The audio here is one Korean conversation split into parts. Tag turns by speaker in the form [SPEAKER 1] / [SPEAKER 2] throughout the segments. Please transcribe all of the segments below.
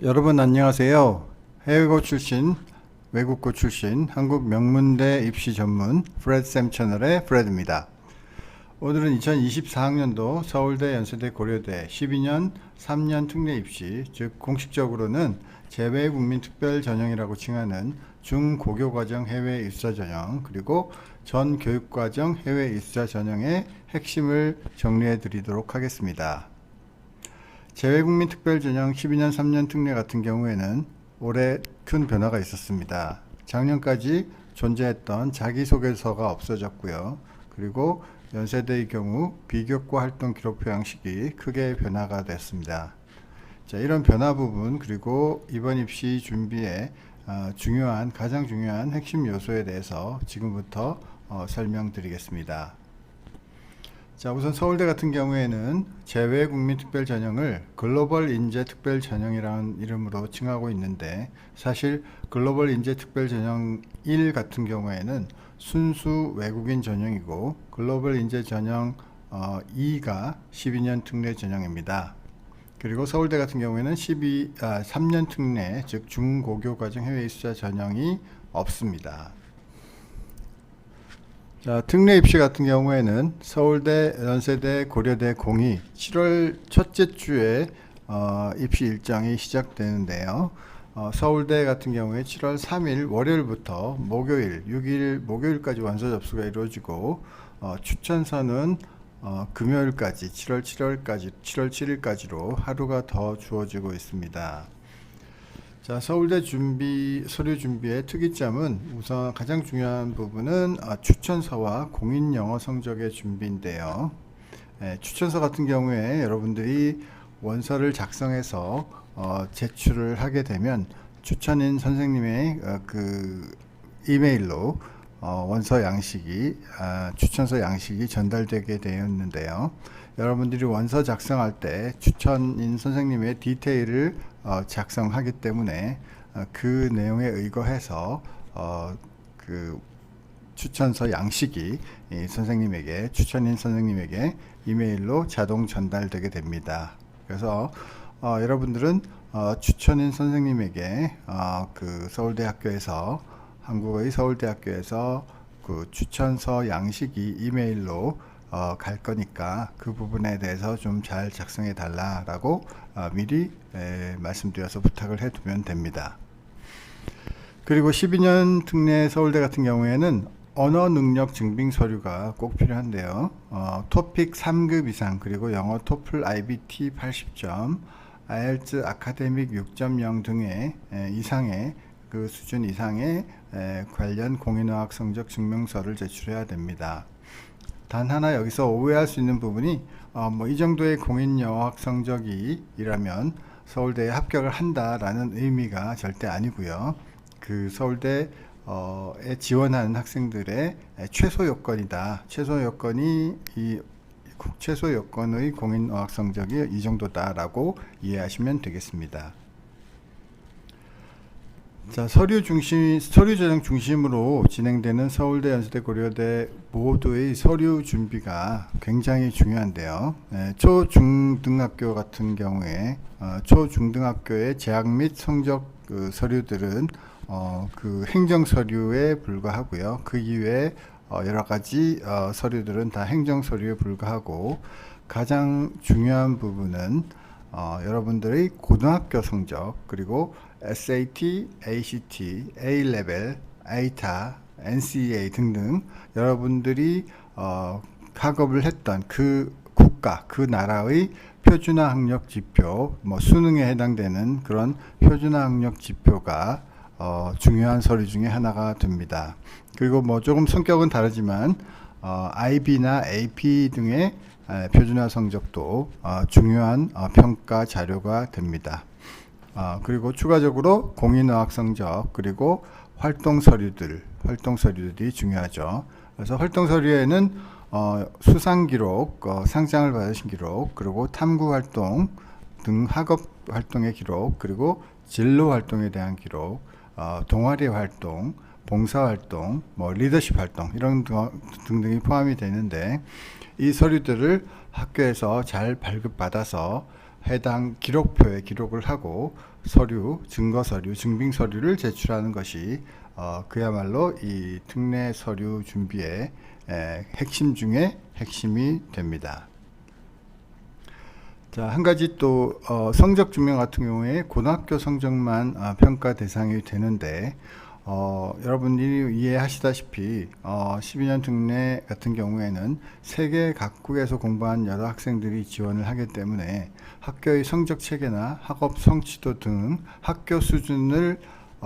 [SPEAKER 1] 여러분 안녕하세요. 해외고 출신, 외국고 출신, 한국 명문대 입시 전문 프레드쌤 채널의 프레드입니다. 오늘은 2024학년도 서울대, 연세대, 고려대 12년 3년 특례 입시, 즉 공식적으로는 재외국민특별전형이라고 칭하는 중고교과정 해외 입사 전형, 그리고 전 교육과정 해외 입사 전형의 핵심을 정리해 드리도록 하겠습니다. 재외국민 특별전형 12년 3년 특례 같은 경우에는 올해 큰 변화가 있었습니다. 작년까지 존재했던 자기소개서가 없어졌고요. 그리고 연세대의 경우 비교과 활동 기록표 양식이 크게 변화가 됐습니다. 자, 이런 변화 부분, 그리고 이번 입시 준비에 가장 중요한 핵심 요소에 대해서 지금부터 설명드리겠습니다. 자, 우선 서울대 같은 경우에는 재외국민특별전형을 글로벌 인재특별전형이라는 이름으로 칭하고 있는데, 사실 글로벌 인재특별전형 1 같은 경우에는 순수 외국인 전형이고, 글로벌 인재전형 2가 12년 특례 전형입니다. 그리고 서울대 같은 경우에는 3년 특례, 즉 중고교과정 해외 입사 전형이 없습니다. 자, 특례 입시 같은 경우에는 서울대, 연세대, 고려대 공이 7월 첫째 주에 입시 일정이 시작되는데요. 서울대 같은 경우에 7월 3일 월요일부터 목요일, 6일 목요일까지 원서 접수가 이루어지고, 추천서는 금요일까지 7월 7일까지로 하루가 더 주어지고 있습니다. 자, 서울대 서류 준비의 특이점은 우선 가장 중요한 부분은 추천서와 공인 영어 성적의 준비인데요. 추천서 같은 경우에 여러분들이 원서를 작성해서 제출을 하게 되면 추천인 선생님의 그 이메일로 추천서 양식이 전달되게 되었는데요. 여러분들이 원서 작성할 때 추천인 선생님의 디테일을 작성하기 때문에 그 내용에 의거해서 그 추천서 양식이 추천인 선생님에게 이메일로 자동 전달되게 됩니다. 그래서 여러분들은 추천인 선생님에게 그 한국의 서울대학교에서 그 추천서 양식이 이메일로 갈 거니까 그 부분에 대해서 좀 잘 작성해 달라라고 미리 말씀드려서 부탁을 해두면 됩니다. 그리고 12년 특례 서울대 같은 경우에는 언어 능력 증빙 서류가 꼭 필요한데요. 토픽 3급 이상, 그리고 영어 토플 IBT 80점, IELTS 아카데믹 6.0 등의 이상의 그 수준 이상의 관련 공인어학 성적 증명서를 제출해야 됩니다. 단 하나 여기서 오해할 수 있는 부분이 이 정도의 공인여학 성적이라면 서울대에 합격을 한다라는 의미가 절대 아니고요. 그 서울대에 지원하는 학생들의 최소 요건이다. 최소 요건의 공인어학 성적이 이 정도다라고 이해하시면 되겠습니다. 자, 서류 전형 중심으로 진행되는 서울대, 연세대, 고려대 모두의 서류 준비가 굉장히 중요한데요. 초중등학교 같은 경우에 초중등학교의 재학 및 성적 서류들은 그 행정 서류에 불과하고요. 그 이외에 여러 가지 서류들은 다 행정 서류에 불과하고, 가장 중요한 부분은 여러분들의 고등학교 성적, 그리고 SAT, ACT, A-레벨, AITA, NCEA 등등 여러분들이 학업을 했던 그 국가, 그 나라의 표준화 학력 지표, 수능에 해당되는 그런 표준화 학력 지표가 중요한 서류 중에 하나가 됩니다. 그리고 조금 성격은 다르지만 IB나 AP 등의 표준화 성적도 중요한 평가 자료가 됩니다. 그리고 추가적으로 공인어학 성적, 그리고 활동 서류들이 중요하죠. 그래서 활동 서류에는 수상 기록, 상장을 받으신 기록, 그리고 탐구 활동 등 학업 활동의 기록, 그리고 진로 활동에 대한 기록, 동아리 활동, 봉사 활동, 리더십 활동 이런 등등이 포함이 되는데, 이 서류들을 학교에서 잘 발급받아서 해당 기록표에 기록을 하고 서류, 증거 서류, 증빙 서류를 제출하는 것이 그야말로 이 특례 서류 준비의 핵심 중에 핵심이 됩니다. 자, 한 가지 또 성적 증명 같은 경우에 고등학교 성적만 평가 대상이 되는데 여러분들이 이해하시다시피 12년 특례 같은 경우에는 세계 각국에서 공부한 여러 학생들이 지원을 하기 때문에 학교의 성적 체계나 학업 성취도 등 학교 수준을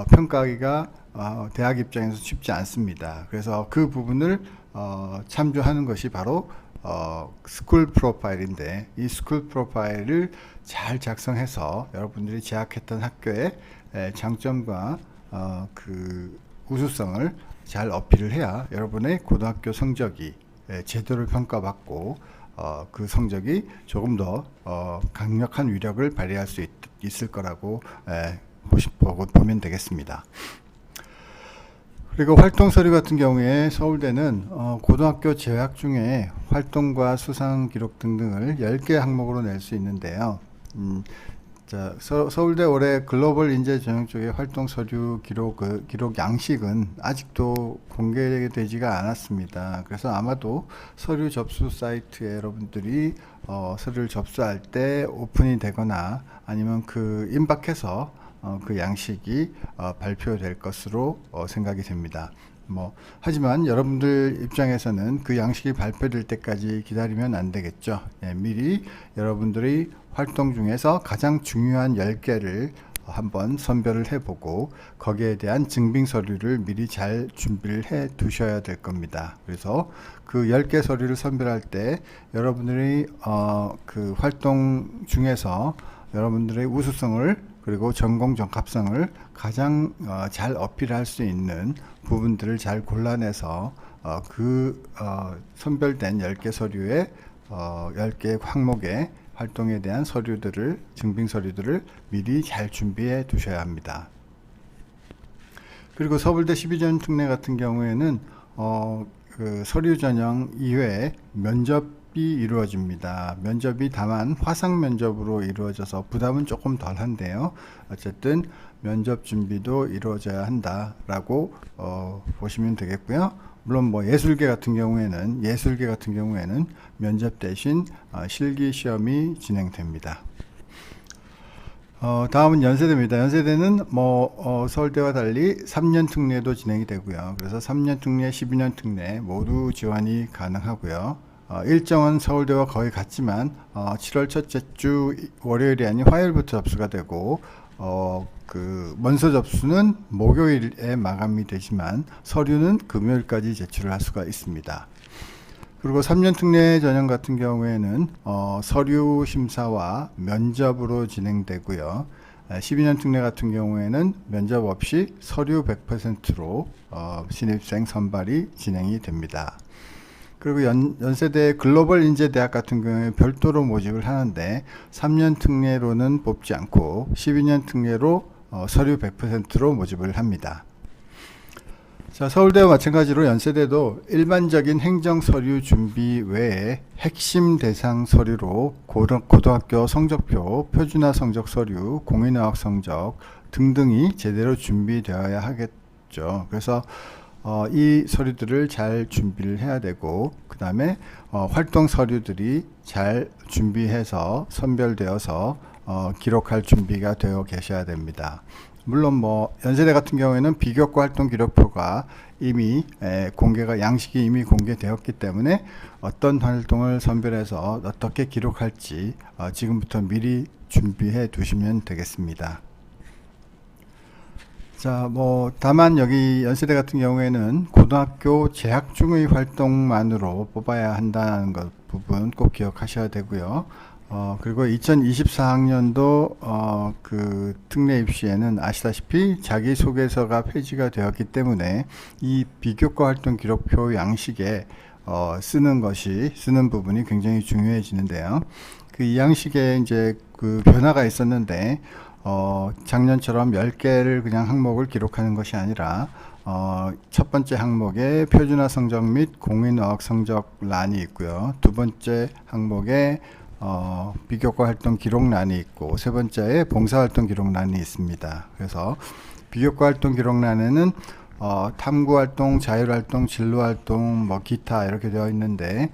[SPEAKER 1] 평가하기가 대학 입장에서 쉽지 않습니다. 그래서 그 부분을 참조하는 것이 바로 스쿨 프로파일인데, 이 스쿨 프로파일을 잘 작성해서 여러분들이 재학했던 학교의 장점과 그 우수성을 잘 어필을 해야 여러분의 고등학교 성적이 제대로 평가받고 그 성적이 조금 더 강력한 위력을 발휘할 수 있을 거라고 보면 되겠습니다. 그리고 활동 서류 같은 경우에 서울대는 고등학교 재학 중에 활동과 수상 기록 등등을 10개 항목으로 낼 수 있는데요. 자, 서울대 올해 글로벌 인재 전형 쪽의 활동 서류 기록 양식은 아직도 공개되지가 않았습니다. 그래서 아마도 서류 접수 사이트에 여러분들이 서류를 접수할 때 오픈이 되거나 아니면 그 임박해서 그 양식이 발표될 것으로 생각이 됩니다. 하지만 여러분들 입장에서는 그 양식이 발표될 때까지 기다리면 안 되겠죠. 미리 여러분들이 활동 중에서 가장 중요한 10개를 한번 선별을 해보고 거기에 대한 증빙 서류를 미리 잘 준비를 해 두셔야 될 겁니다. 그래서 그 10개 서류를 선별할 때 여러분들이 그 활동 중에서 여러분들의 우수성을 그리고 전공 적합성을 가장 잘 어필할 수 있는 부분들을 잘 골라내서 선별된 10개 서류의 10개 항목의 활동에 대한 서류들을, 증빙 서류들을 미리 잘 준비해 두셔야 합니다. 그리고 서울대 12년 특례 같은 경우에는 그 서류 전형 이외에 면접이 이루어집니다. 면접이 다만 화상 면접으로 이루어져서 부담은 조금 덜한데요. 어쨌든 면접 준비도 이루어져야 한다라고 보시면 되겠고요. 물론 예술계 같은 경우에는 면접 대신 실기 시험이 진행됩니다. 다음은 연세대입니다. 연세대는 서울대와 달리 3년 특례도 진행이 되고요. 그래서 3년 특례, 12년 특례 모두 지원이 가능하고요. 일정은 서울대와 거의 같지만 7월 첫째 주 월요일이 아닌 화요일부터 접수가 되고 그 원서 접수는 목요일에 마감이 되지만 서류는 금요일까지 제출을 할 수가 있습니다. 그리고 3년 특례 전형 같은 경우에는 서류 심사와 면접으로 진행되고요. 12년 특례 같은 경우에는 면접 없이 서류 100%로 신입생 선발이 진행이 됩니다. 그리고 연세대 글로벌 인재대학 같은 경우에 별도로 모집을 하는데 3년 특례로는 뽑지 않고 12년 특례로 서류 100%로 모집을 합니다. 자, 서울대와 마찬가지로 연세대도 일반적인 행정 서류 준비 외에 핵심 대상 서류로 고등학교 성적표, 표준화 성적 서류, 공인어학 성적 등등이 제대로 준비되어야 하겠죠. 그래서 이 서류들을 잘 준비를 해야 되고 그 다음에 활동 서류들이 잘 준비해서 선별되어서 기록할 준비가 되어 계셔야 됩니다. 물론 연세대 같은 경우에는 비교과 활동 기록표가 이미 양식이 이미 공개되었기 때문에 어떤 활동을 선별해서 어떻게 기록할지 지금부터 미리 준비해 두시면 되겠습니다. 자, 다만 여기 연세대 같은 경우에는 고등학교 재학 중의 활동만으로 뽑아야 한다는 부분 꼭 기억하셔야 되고요. 그리고 2024학년도 그 특례 입시에는 아시다시피 자기소개서가 폐지가 되었기 때문에 이 비교과 활동 기록표 양식에 쓰는 부분이 굉장히 중요해지는데요. 이 양식에 이제 그 변화가 있었는데 작년처럼 10개를 그냥 항목을 기록하는 것이 아니라 첫 번째 항목에 표준화 성적 및 공인어학 성적 란이 있고요. 두 번째 항목에 비교과 활동 기록란이 있고, 세 번째에 봉사활동 기록란이 있습니다. 그래서 비교과 활동 기록란에는 탐구활동, 자율활동, 진로활동, 뭐 기타 이렇게 되어 있는데,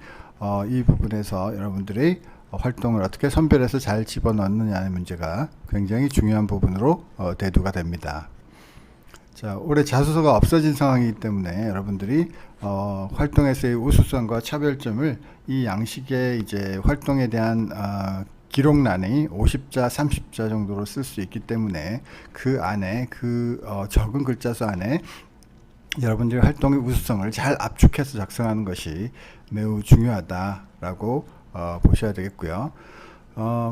[SPEAKER 1] 이 부분에서 여러분들이 활동을 어떻게 선별해서 잘 집어넣느냐의 문제가 굉장히 중요한 부분으로 대두가 됩니다. 자, 올해 자소서가 없어진 상황이기 때문에 여러분들이 활동에서의 우수성과 차별점을 이 양식의 이제 활동에 대한 기록란이 50자, 30자 정도로 쓸 수 있기 때문에 그 안에 적은 글자수 안에 여러분들의 활동의 우수성을 잘 압축해서 작성하는 것이 매우 중요하다라고 보셔야 되겠고요.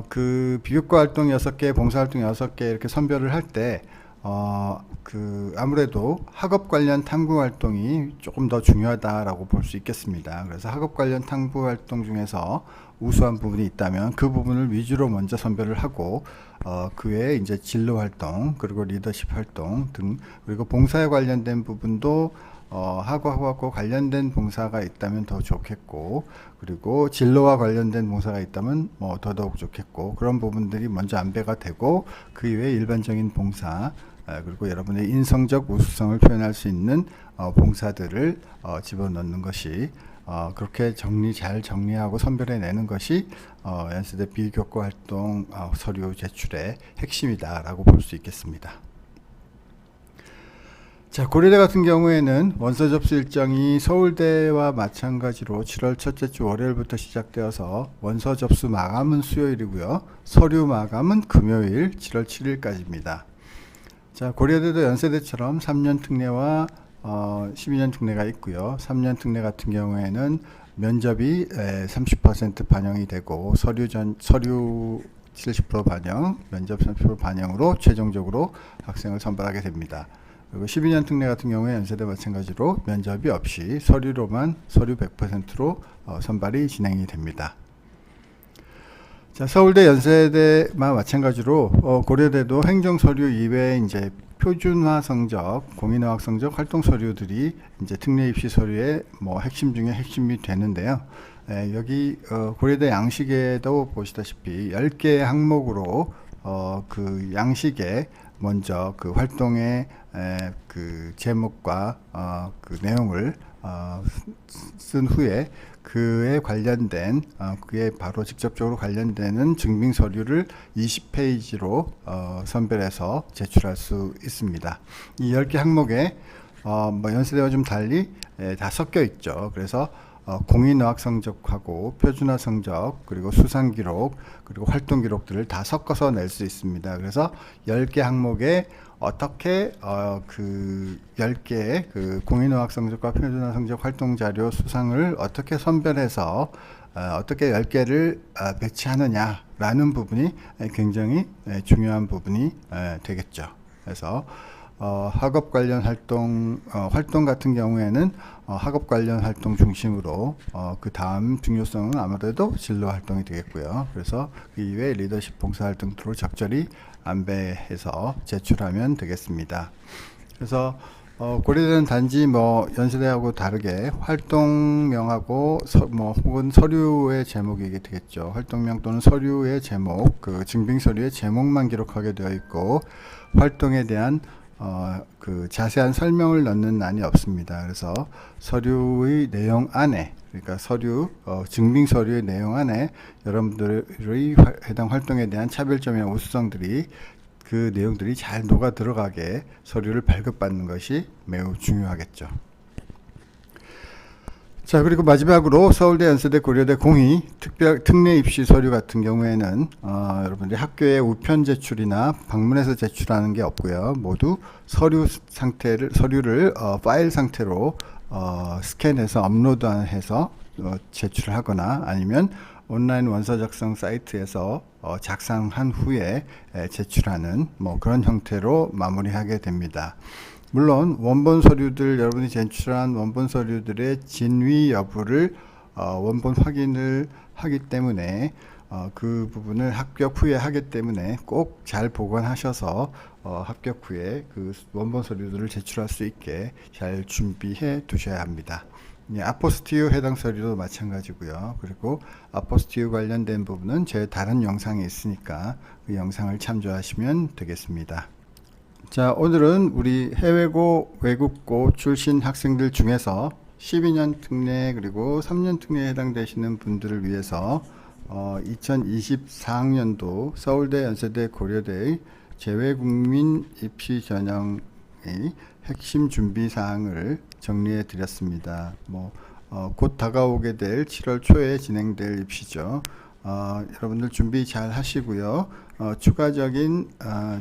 [SPEAKER 1] 그 비교과 활동 6개, 봉사활동 6개 이렇게 선별을 할 때 아무래도 학업 관련 탐구 활동이 조금 더 중요하다라고 볼 수 있겠습니다. 그래서 학업 관련 탐구 활동 중에서 우수한 부분이 있다면 그 부분을 위주로 먼저 선별을 하고 그 외에 이제 진로 활동 그리고 리더십 활동 등 그리고 봉사에 관련된 부분도 학업하고 관련된 봉사가 있다면 더 좋겠고, 그리고 진로와 관련된 봉사가 있다면 뭐 더더욱 좋겠고, 그런 부분들이 먼저 안배가 되고 그 이외에 일반적인 봉사 그리고 여러분의 인성적 우수성을 표현할 수 있는 봉사들을 집어넣는 것이 그렇게 잘 정리하고 선별해내는 것이 연세대 비교과 활동 서류 제출의 핵심이다라고 볼 수 있겠습니다. 자, 고려대 같은 경우에는 원서 접수 일정이 서울대와 마찬가지로 7월 첫째 주 월요일부터 시작되어서 원서 접수 마감은 수요일이고요. 서류 마감은 금요일 7월 7일까지입니다. 자, 고려대도 연세대처럼 3년 특례와 12년 특례가 있고요. 3년 특례 같은 경우에는 면접이 30% 반영이 되고 서류 70% 반영, 면접 30% 반영으로 최종적으로 학생을 선발하게 됩니다. 그리고 12년 특례 같은 경우에 연세대 마찬가지로 면접이 없이 서류로만 서류 100%로 선발이 진행이 됩니다. 자, 서울대 연세대와 마찬가지로 고려대도 행정 서류 이외에 이제 표준화 성적, 공인어학 성적, 활동 서류들이 이제 특례 입시 서류의 뭐 핵심 중에 핵심이 되는데요. 여기 고려대 양식에도 보시다시피 10개의 항목으로 그 양식에 먼저 그 활동의 그 제목과 그 내용을 쓴 후에 그에 관련된 그에 바로 직접적으로 관련되는 증빙 서류를 20페이지로 선별해서 제출할 수 있습니다. 이 10개 항목에 뭐 연세대와 좀 달리 다 섞여 있죠. 그래서 공인어학 성적하고 표준화 성적 그리고 수상 기록 그리고 활동 기록들을 다 섞어서 낼 수 있습니다. 그래서 10개 항목에 어떻게 그 10개의 그 공인어학 성적과 표준화 성적 활동 자료 수상을 어떻게 선별해서 어떻게 10개를 배치하느냐라는 부분이 굉장히 중요한 부분이 되겠죠. 그래서 학업 관련 활동 같은 경우에는 학업 관련 활동 중심으로 그 다음 중요성은 아무래도 진로 활동이 되겠고요. 그래서 그 이외에 리더십 봉사 활동 등으로 적절히 안배해서 제출하면 되겠습니다. 그래서 고려대는 단지 뭐 연세대하고 다르게 활동명하고 혹은 서류의 제목이 되겠죠. 활동명 또는 서류의 제목, 그 증빙 서류의 제목만 기록하게 되어 있고 활동에 대한 그 자세한 설명을 넣는 란이 없습니다. 그래서 서류의 내용 안에, 그러니까 증빙 서류의 내용 안에 여러분들의 해당 활동에 대한 차별점이나 우수성들이 그 내용들이 잘 녹아 들어가게 서류를 발급받는 것이 매우 중요하겠죠. 자, 그리고 마지막으로 서울대, 연세대, 고려대 공의 특례 입시 서류 같은 경우에는 여러분들이 학교에 우편 제출이나 방문해서 제출하는 게 없고요. 모두 서류를 파일 상태로 스캔해서 업로드해서 제출을 하거나 아니면 온라인 원서 작성 사이트에서 작성한 후에 제출하는 뭐 그런 형태로 마무리하게 됩니다. 물론 원본 서류들, 여러분이 제출한 원본 서류들의 진위 여부를 원본 확인을 하기 때문에 그 부분을 합격 후에 하기 때문에 꼭 잘 보관하셔서 합격 후에 그 원본 서류들을 제출할 수 있게 잘 준비해 두셔야 합니다. 아포스티유 해당 서류도 마찬가지고요. 그리고 아포스티유 관련된 부분은 제 다른 영상에 있으니까 그 영상을 참조하시면 되겠습니다. 자, 오늘은 우리 해외고 외국고 출신 학생들 중에서 12년 특례 그리고 3년 특례에 해당되시는 분들을 위해서 2024학년도 서울대, 연세대, 고려대의 재외국민 입시 전형의 핵심 준비 사항을 정리해 드렸습니다. 곧 다가오게 될 7월 초에 진행될 입시죠. 여러분들 준비 잘 하시고요. 추가적인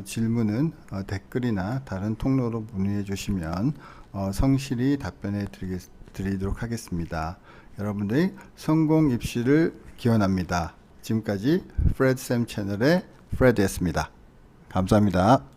[SPEAKER 1] 질문은 댓글이나 다른 통로로 문의해 주시면 성실히 답변해 드리도록 하겠습니다. 여러분들의 성공 입시를 기원합니다. 지금까지 프레드쌤 채널의 프레드였습니다. 감사합니다.